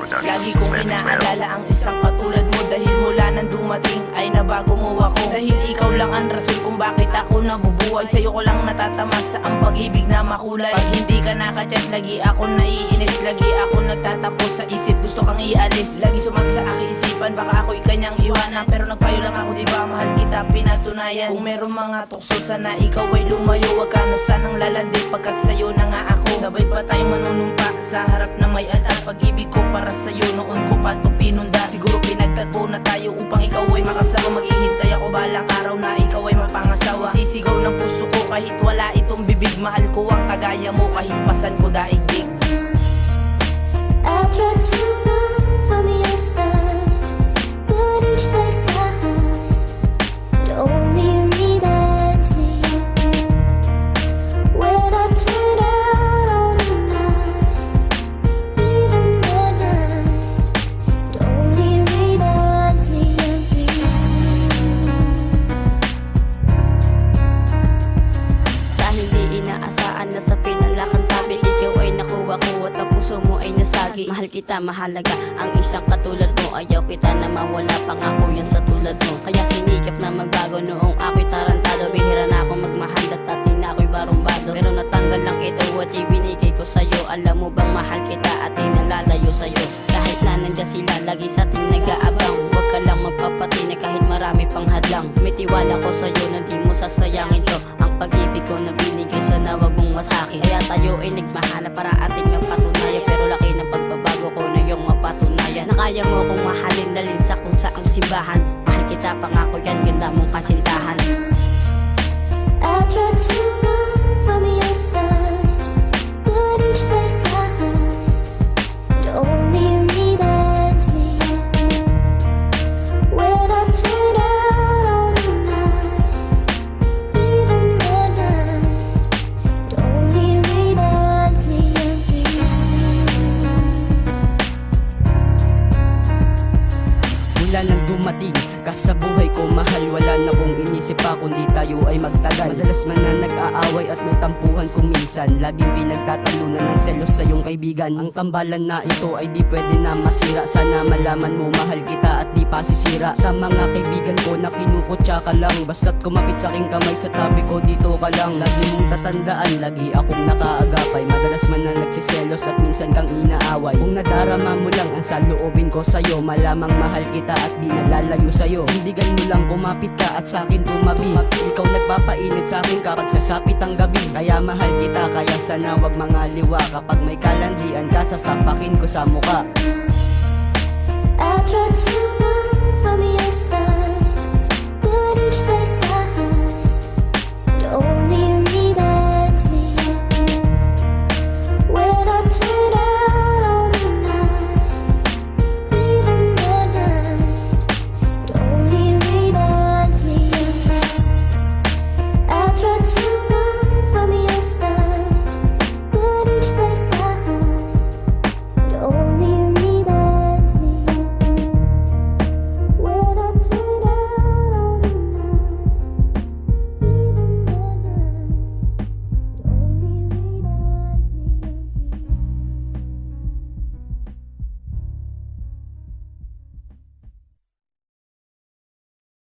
Lagi kong inaalala ang isang katulad mo, dahil mula nang dumating ay nabago mo ako. Dahil ikaw lang ang rason kung bakit ako nabubuhay. Sa'yo ko lang natatamasa ang pag-ibig na makulay. Pag hindi ka nakachat, lagi ako naiinis. Lagi ako nagtatapos sa isip, gusto kang ialis. Lagi sumak sa aking isipan, baka ako'y kanyang iwanan. Pero nagpayo lang ako, diba mahal kita pinatunayan. Kung meron mga tukso, sana ikaw ay lumayo. Wag ka na sanang lalandi, pagkat sa'yo na nga ako. Sabay pa tayong manunumpa sa harap na may altar. Pag-ibig ko para sa'yo, noon ko pa ito pinunda. Siguro pinagtatpo na tayo upang ikaw ay makasama. Maghihintay ako balang araw na ikaw ay mapangasawa. Sisigaw ng puso ko kahit wala itong bibig. Mahal ko ang kagaya mo kahit pasan ko daigdig. I tried to run from your side, but each place I hide, it only reminds me of you. When I turn out all the night, even the night, it only reminds me of you. Sa hindi inaasahan na sa pinalakang tabi, ikaw ay nakuha ko at ang puso mo ay nasagi. Mahal kita, mahalaga ang isang katulad mo. Ayaw kita na mawala, pangako yan sa tulad mo. Kaya sinikap na magbago noong ako'y tarantado. Bihira na ako magmahal at dati na ako'y barumbado. Pero natanggal lang ito at ibinigay ko sa'yo. Alam mo bang mahal kita at di nalalayo sa'yo. Kahit na nandiyan sila, lagi sa ating nag-aabang. Huwag ka lang magpapatinag kahit marami pang hadlang. May tiwala ko sa'yo na di mo sasayangin to. Ang pag-ibig ko na binigay, sana wag mong masakin. Kaya tayo ay nagmahanap para ating mapatunayan. Pero laki ng pagbabago ko na yung mapatunayan. Na kaya mo kong mahalin, dalhin sa kung saang simbahan. Mahal kita, pangako yan, ganda mong kasintahan. I tried to run from your side, but each place I hide, it only reminds me of you. When I turn out all the night, even the night, it only reminds me of you. Mula nang dumating ka sa buhay ko, mahal, wala na kong inisip pa kundi tayo ay magtagal. Madalas man na nag-aaway at may tampuhan kung minsan. Laging pinagtatalunan ng selos sa iyong kaibigan. Ang tambalan na ito ay di pwede na masira. Sana malaman mo mahal kita at di pa sisira. Sa mga kaibigan ko na kinukutya ka lang, basta't kumapit sa aking kamay sa tabi ko, dito ka lang. Lagi mong tatandaan, lagi akong nakaagapay. Madalas man na nagsiselos at minsan kang inaaway. Kung nadarama mo lang ang saloobin ko sa'yo, malamang mahal kita at di nalalayo sa'yo. Hindigan mo lang kumapit ka at sa'kin tumabi. Ikaw nagpapainit sa'kin kapag sasapit ang gabi. Kaya mahal kita, kaya sana wag mangaliwa. Kapag may kalandian ka, sasapakin ko sa muka. I tried to